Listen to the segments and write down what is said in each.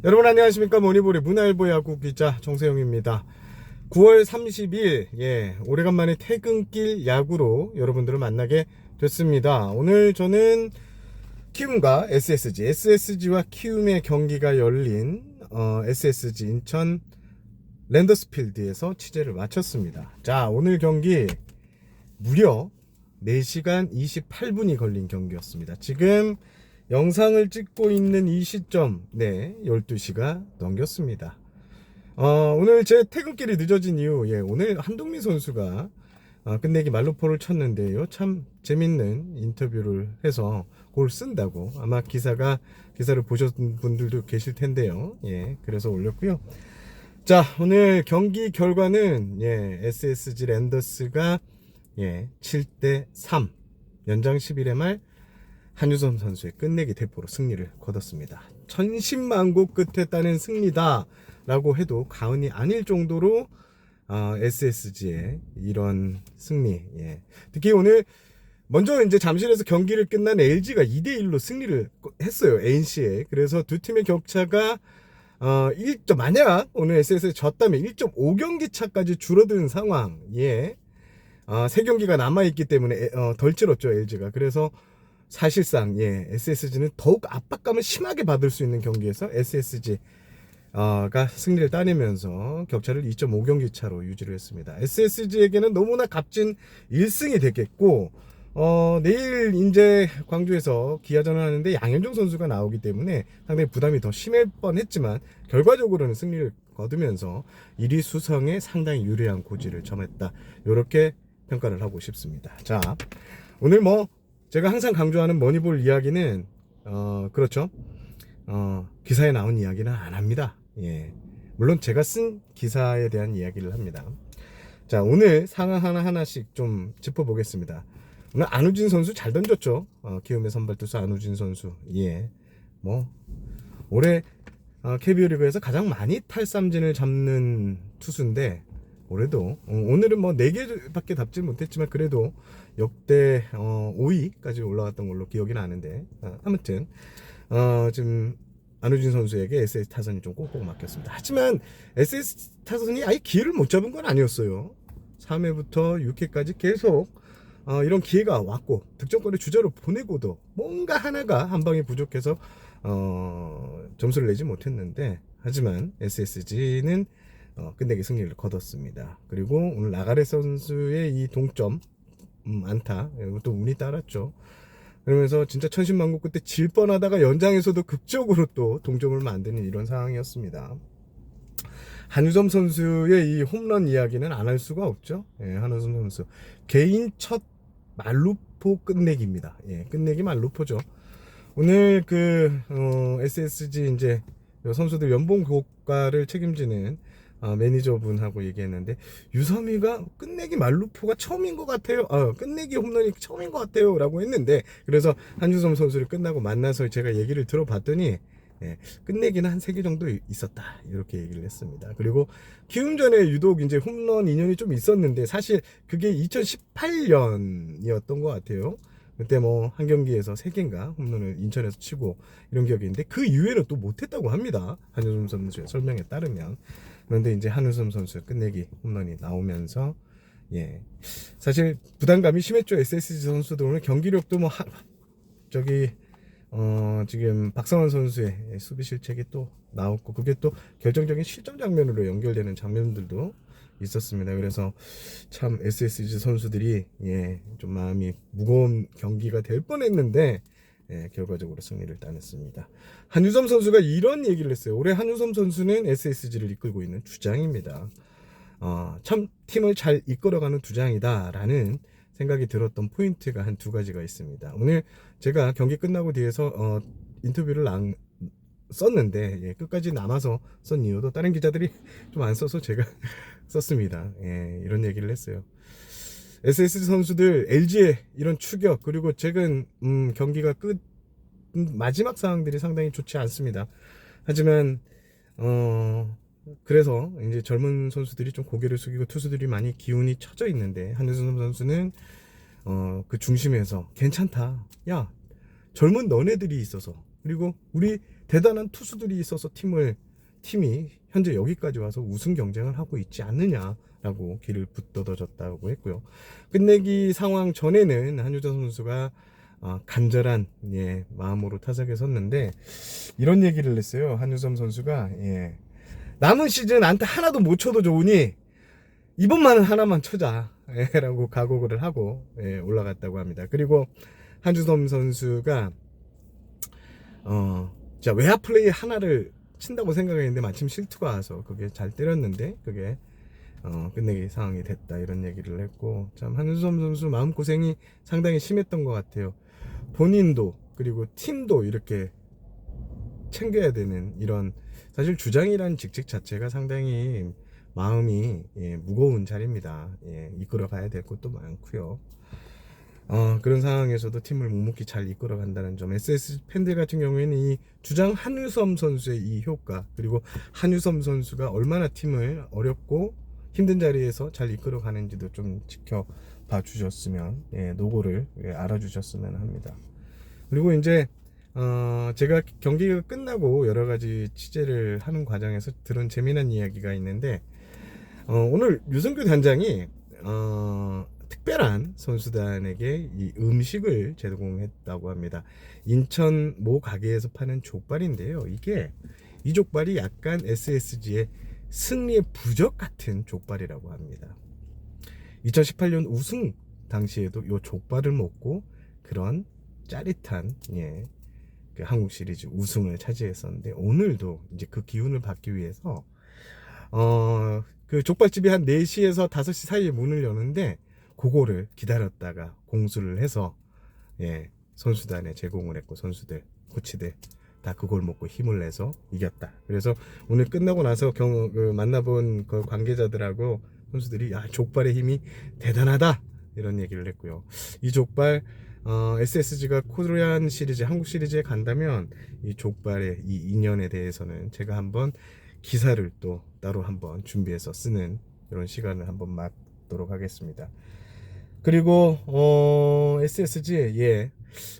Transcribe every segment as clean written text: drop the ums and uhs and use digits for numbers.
여러분 안녕하십니까. 모니볼의 문화일보 야구 기자 정세영입니다. 9월 30일 오래간만에 퇴근길 야구로 여러분들을 만나게 됐습니다. 오늘 저는 키움과 SSG와 키움의 경기가 열린 SSG 인천 랜더스필드에서 취재를 마쳤습니다. 자, 오늘 경기 무려 4시간 28분이 걸린 경기였습니다. 지금 영상을 찍고 있는 이 시점 12시가 넘겼습니다. 오늘 제 퇴근길이 늦어진 이유, 오늘 한동민 선수가 끝내기 말루포를 쳤는데요. 참 재밌는 인터뷰를 해서 그걸 쓴다고 아마 기사를 보셨던 분들도 계실 텐데요. 그래서 올렸고요. 자, 오늘 경기 결과는 SSG 랜더스가 7대3 연장 11회 말 한유섬 선수의 끝내기 대포로 승리를 거뒀습니다. 천신만고 끝에 따낸 승리다 라고 해도 과언이 아닐 정도로 SSG의 이런 승리, 특히 오늘 먼저 이제 잠실에서 경기를 끝난 LG가 2대1로 승리를 했어요. NC에. 그래서 두 팀의 격차가 만약 오늘 SSG가 졌다면 1.5경기 차까지 줄어든 상황. 3경기가 남아있기 때문에 덜 치렀죠, LG가. 그래서 사실상 SSG는 더욱 압박감을 심하게 받을 수 있는 경기에서 SSG가 승리를 따내면서 격차를 2.5경기 차로 유지를 했습니다. SSG에게는 너무나 값진 1승이 됐겠고 내일 이제 광주에서 기아전을 하는데 양현종 선수가 나오기 때문에 상당히 부담이 더 심할 뻔했지만 결과적으로는 승리를 거두면서 1위 수성에 상당히 유리한 고지를 점했다. 이렇게 평가를 하고 싶습니다. 자, 오늘 제가 항상 강조하는 머니볼 이야기는 그렇죠. 기사에 나온 이야기는 안 합니다. 물론 제가 쓴 기사에 대한 이야기를 합니다. 자, 오늘 상황 하나씩 좀 짚어보겠습니다. 오늘 안우진 선수 잘 던졌죠. 키움의 선발 투수 안우진 선수. 올해 KBO 리그에서 가장 많이 탈삼진을 잡는 투수인데 올해도 오늘은 4개밖에 잡지 못했지만 그래도 역대 5위까지 올라갔던 걸로 기억이 나는데 아무튼 지금 안우진 선수에게 SS 타선이 좀 꼭꼭 막혔습니다. 하지만 SS 타선이 아예 기회를 못 잡은 건 아니었어요. 3회부터 6회까지 계속 이런 기회가 왔고 득점권을 주자로 보내고도 뭔가 하나가 한 방이 부족해서 점수를 내지 못했는데 하지만 SSG는 끝내기 승리를 거뒀습니다. 그리고 오늘 나가레 선수의 이 동점 안타, 이것도 운이 따랐죠. 그러면서 진짜 천신만고 끝에 질 뻔하다가 연장에서도 극적으로 또 동점을 만드는 이런 상황이었습니다. 한유섬 선수의 이 홈런 이야기는 안 할 수가 없죠. 한유섬 선수 개인 첫 말루포 끝내기입니다. 끝내기 말루포죠. 오늘 SSG 이제 선수들 연봉 고가를 책임지는 매니저분하고 얘기했는데 유섬이가 끝내기 말루포가 처음인 것 같아요. 끝내기 홈런이 처음인 것 같아요 라고 했는데 그래서 한유섬 선수를 끝나고 만나서 제가 얘기를 들어봤더니 끝내기는 한 3개 정도 있었다 이렇게 얘기를 했습니다. 그리고 키움전에 유독 이제 홈런 인연이 좀 있었는데 사실 그게 2018년이었던 것 같아요. 그때 한 경기에서 3개인가 홈런을 인천에서 치고 이런 기억이 있는데 그 이후에는 또 못했다고 합니다. 한유섬 선수의 설명에 따르면. 그런데 이제 한유섬 선수의 끝내기 홈런이 나오면서 사실 부담감이 심했죠. SSG 선수들 오늘 경기력도 지금 박성환 선수의 수비 실책이 또 나왔고 그게 또 결정적인 실점 장면으로 연결되는 장면들도 있었습니다. 그래서 참 SSG 선수들이 좀 마음이 무거운 경기가 될 뻔했는데 결과적으로 승리를 따냈습니다. 한유섬 선수가 이런 얘기를 했어요. 올해 한유섬 선수는 SSG를 이끌고 있는 주장입니다. 참 팀을 잘 이끌어가는 주장이다 라는 생각이 들었던 포인트가 한 2가지가 있습니다. 오늘 제가 경기 끝나고 뒤에서 인터뷰를 썼는데 끝까지 남아서 쓴 이유도 다른 기자들이 좀 안 써서 제가 썼습니다. 이런 얘기를 했어요. SSG 선수들 LG의 이런 추격 그리고 최근 경기가 마지막 상황들이 상당히 좋지 않습니다. 하지만 그래서 이제 젊은 선수들이 좀 고개를 숙이고 투수들이 많이 기운이 처져 있는데 한유섬 선수는 그 중심에서 괜찮다. 야, 젊은 너네들이 있어서 그리고 우리 대단한 투수들이 있어서 팀이 현재 여기까지 와서 우승 경쟁을 하고 있지 않느냐라고 길을 붙들어줬다고 했고요. 끝내기 상황 전에는 한유섬 선수가 간절한 마음으로 타석에 섰는데 이런 얘기를 했어요. 한유섬 선수가 남은 시즌 안타 하나도 못 쳐도 좋으니 이번만은 하나만 쳐자 라고 각오를 하고 올라갔다고 합니다. 그리고 한유섬 선수가 자 외야 플레이 하나를 친다고 생각했는데 마침 실투가 와서 그게 잘 때렸는데 그게 끝내기 상황이 됐다 이런 얘기를 했고, 참 한유섬 선수 마음고생이 상당히 심했던 것 같아요. 본인도 그리고 팀도 이렇게 챙겨야 되는 이런, 사실 주장이라는 직책 자체가 상당히 마음이 무거운 자리입니다. 이끌어 가야 될 것도 많고요. 그런 상황에서도 팀을 묵묵히 잘 이끌어 간다는 점, SS 팬들 같은 경우에는 이 주장 한유섬 선수의 이 효과, 그리고 한유섬 선수가 얼마나 팀을 어렵고 힘든 자리에서 잘 이끌어 가는지도 좀 지켜봐 주셨으면, 노고를 알아주셨으면 합니다. 그리고 이제 제가 경기가 끝나고 여러 가지 취재를 하는 과정에서 들은 재미난 이야기가 있는데, 오늘 유승규 단장이 특별한 선수단에게 이 음식을 제공했다고 합니다. 인천 모 가게에서 파는 족발인데요. 이 족발이 약간 SSG의 승리의 부적 같은 족발이라고 합니다. 2018년 우승 당시에도 이 족발을 먹고 그런 짜릿한 그 한국 시리즈 우승을 차지했었는데, 오늘도 이제 그 기운을 받기 위해서 그 족발집이 한 4시에서 5시 사이에 문을 여는데 그거를 기다렸다가 공수를 해서 선수단에 제공을 했고, 선수들, 코치들 다 그걸 먹고 힘을 내서 이겼다. 그래서 오늘 끝나고 나서 만나본 그 관계자들하고 선수들이 족발의 힘이 대단하다 이런 얘기를 했고요. 이 족발 SSG가 코리안 시리즈, 한국 시리즈에 간다면 이 족발의 이 인연에 대해서는 제가 한번 기사를 또 따로 한번 준비해서 쓰는 이런 시간을 한번 맞도록 하겠습니다. 그리고 SSG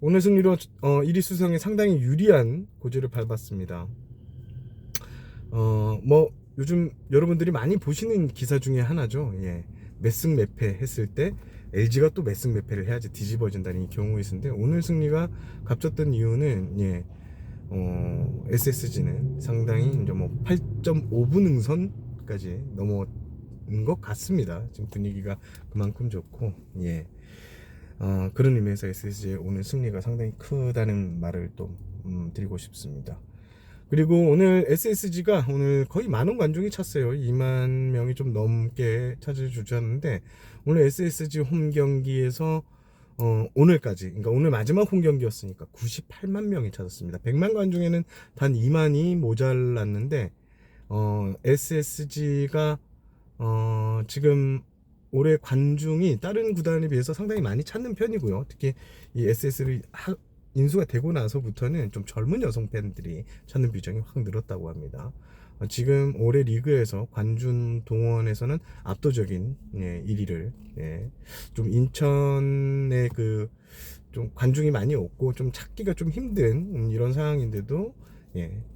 오늘 승리로 1위 수성에 상당히 유리한 고지를 밟았습니다. 뭐 요즘 여러분들이 많이 보시는 기사 중에 하나죠. 몇 승 몇 패 했을 때 LG가 또 몇 승 몇 패를 해야지 뒤집어진다는 이 경우가 있었는데, 오늘 승리가 값졌던 이유는 SSG는 상당히 이제 뭐 8.5분 응선까지 넘어온 것 같습니다. 지금 분위기가 그만큼 좋고, 그런 의미에서 SSG의 오늘 승리가 상당히 크다는 말을 또 드리고 싶습니다. 그리고 오늘 SSG가 오늘 거의 많은 관중이 찼어요. 2만 명이 좀 넘게 찾아주셨는데, 오늘 SSG 홈 경기에서 오늘까지, 그러니까 오늘 마지막 홈 경기였으니까 98만 명이 찾았습니다. 100만 관중에는 단 2만이 모자랐는데, SSG가 지금 올해 관중이 다른 구단에 비해서 상당히 많이 찾는 편이고요. 특히 이 SS를 인수가 되고 나서부터는 좀 젊은 여성 팬들이 찾는 비중이 확 늘었다고 합니다. 지금 올해 리그에서 관중 동원에서는 압도적인 1위를, 좀 인천의 좀 관중이 많이 없고 좀 찾기가 좀 힘든 이런 상황인데도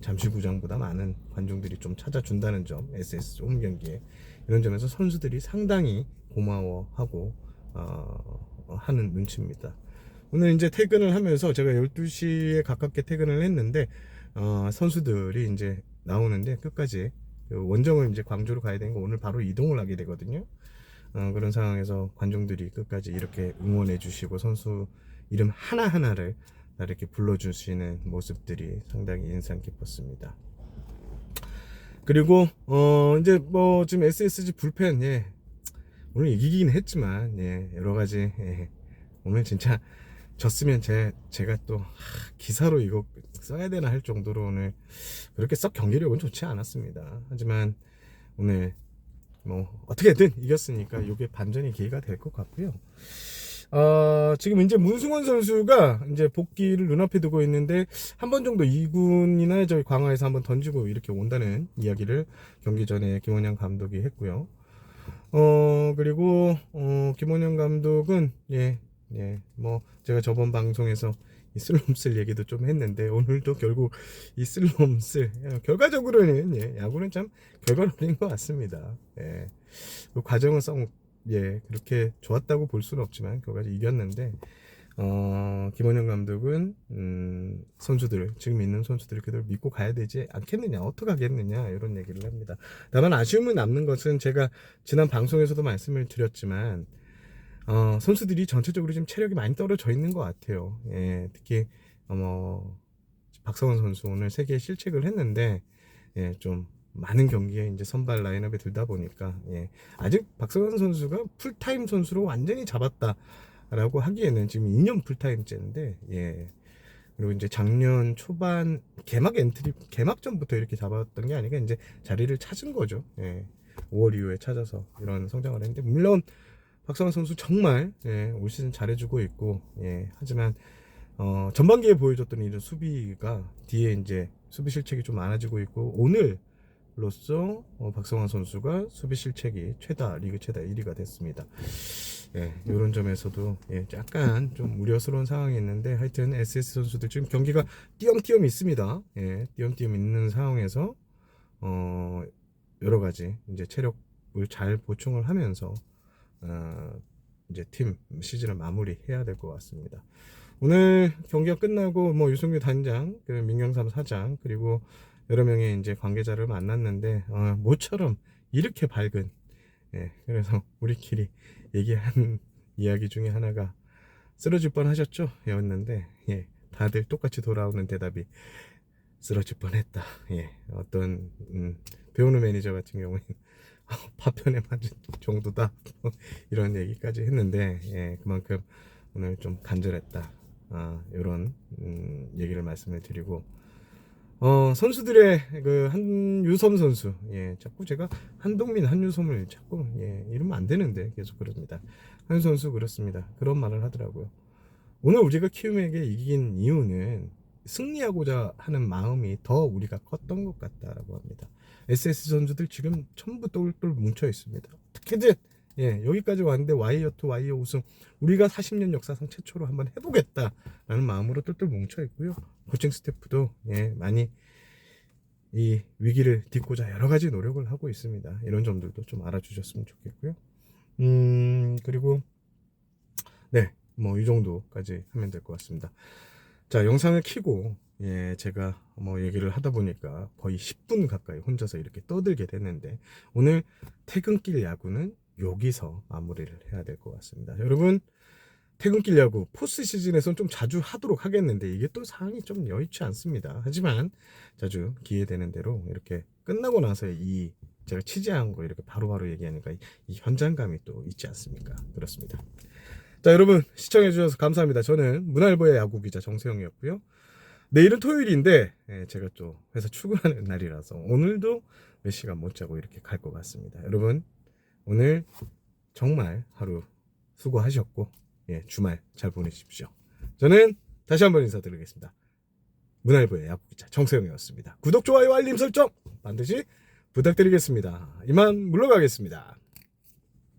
잠실구장보다 많은 관중들이 좀 찾아준다는 점, SS 홈 경기에 이런 점에서 선수들이 상당히 고마워하고 하는 눈치입니다. 오늘 이제 퇴근을 하면서 제가 12시에 가깝게 퇴근을 했는데, 선수들이 이제 나오는데 끝까지 원정을 이제 광주로 가야 되는 거 오늘 바로 이동을 하게 되거든요. 그런 상황에서 관중들이 끝까지 이렇게 응원해 주시고 선수 이름 하나하나를 이렇게 불러주시는 모습들이 상당히 인상 깊었습니다. 그리고 이제 뭐 지금 SSG 불펜 오늘 이기긴 했지만 여러 가지 오늘 진짜 졌으면 제가 또 기사로 이거 써야 되나 할 정도로 오늘 그렇게 썩 경기력은 좋지 않았습니다. 하지만 오늘 뭐 어떻게든 이겼으니까 이게 반전의 기회가 될 것 같고요. 지금 이제 문승원 선수가 이제 복귀를 눈앞에 두고 있는데, 한 번 정도 2군이나 저희 광화에서 한번 던지고 이렇게 온다는 이야기를 경기 전에 김원영 감독이 했고요. 그리고 김원영 감독은 뭐 제가 저번 방송에서 이 슬럼쓸 얘기도 좀 했는데 오늘도 결국 이 슬럼쓸 결과적으로는 야구는 참 결과론인 것 같습니다. 그 과정은 그렇게 좋았다고 볼 수는 없지만 결과적으로 이겼는데 김원영 감독은 선수들을 지금 있는 선수들을 그대로 믿고 가야 되지 않겠느냐, 어떻게 하겠느냐 이런 얘기를 합니다. 다만 아쉬움은 남는 것은 제가 지난 방송에서도 말씀을 드렸지만 선수들이 전체적으로 지금 체력이 많이 떨어져 있는 것 같아요. 특히 박성원 선수 오늘 3개 실책을 했는데 좀 많은 경기에 이제 선발 라인업에 들다 보니까 아직 박성원 선수가 풀타임 선수로 완전히 잡았다라고 하기에는 지금 2년 풀타임째인데 그리고 이제 작년 초반 개막전부터 이렇게 잡았던 게 아니라 이제 자리를 찾은 거죠. 5월 이후에 찾아서 이런 성장을 했는데 물론 박성환 선수 정말 올 시즌 잘해주고 있고 하지만 전반기에 보여줬던 이런 수비가 뒤에 이제 수비 실책이 좀 많아지고 있고 오늘로써 박성환 선수가 수비 실책이 리그 최다 1위가 됐습니다. 이런 점에서도 약간 좀 우려스러운 상황이 있는데 하여튼 SS 선수들 지금 경기가 띄엄띄엄 있습니다. 띄엄띄엄 있는 상황에서 여러 가지 이제 체력을 잘 보충을 하면서 이제 팀 시즌을 마무리해야 될 것 같습니다. 오늘 경기가 끝나고 유승규 단장, 민경삼 사장 그리고 여러 명의 이제 관계자를 만났는데 모처럼 이렇게 밝은 그래서 우리끼리 얘기한 이야기 중에 하나가 쓰러질 뻔하셨죠? 였는데 다들 똑같이 돌아오는 대답이 쓰러질 뻔했다. 어떤 배우는 매니저 같은 경우에는 파편에 맞은 정도다 이런 얘기까지 했는데 그만큼 오늘 좀 간절했다 이런 얘기를 말씀을 드리고 선수들의 그 한유섬 선수 자꾸 제가 한동민 한유섬을 자꾸 이러면 안 되는데 계속 그럽니다. 한 선수 그렇습니다. 그런 말을 하더라고요. 오늘 우리가 키움에게 이긴 이유는 승리하고자 하는 마음이 더 우리가 컸던 것 같다라고 합니다. SS 선수들 지금 전부 똘똘 뭉쳐 있습니다. 어떻게든 여기까지 왔는데 와이어2 와이어 우승 우리가 40년 역사상 최초로 한번 해보겠다라는 마음으로 똘똘 뭉쳐 있고요. 코칭 스태프도 많이 이 위기를 딛고자 여러 가지 노력을 하고 있습니다. 이런 점들도 좀 알아주셨으면 좋겠고요. 그리고 이 정도까지 하면 될 것 같습니다. 자, 영상을 켜고 제가 얘기를 하다 보니까 거의 10분 가까이 혼자서 이렇게 떠들게 됐는데 오늘 퇴근길 야구는 여기서 마무리를 해야 될 것 같습니다. 여러분 퇴근길 야구 포스 시즌에서는 좀 자주 하도록 하겠는데 이게 또 상황이 좀 여의치 않습니다. 하지만 자주 기회되는 대로 이렇게 끝나고 나서 제가 취재한 거 이렇게 바로바로 얘기하니까 이 현장감이 또 있지 않습니까? 그렇습니다. 자, 여러분 시청해 주셔서 감사합니다. 저는 문화일보의 야구 기자 정세영이었고요. 내일은 토요일인데 제가 또 회사 출근하는 날이라서 오늘도 몇 시간 못 자고 이렇게 갈 것 같습니다. 여러분 오늘 정말 하루 수고하셨고 주말 잘 보내십시오. 저는 다시 한번 인사드리겠습니다. 문화일보의 야구 기자 정세영이었습니다. 구독, 좋아요, 알림 설정 반드시 부탁드리겠습니다. 이만 물러가겠습니다.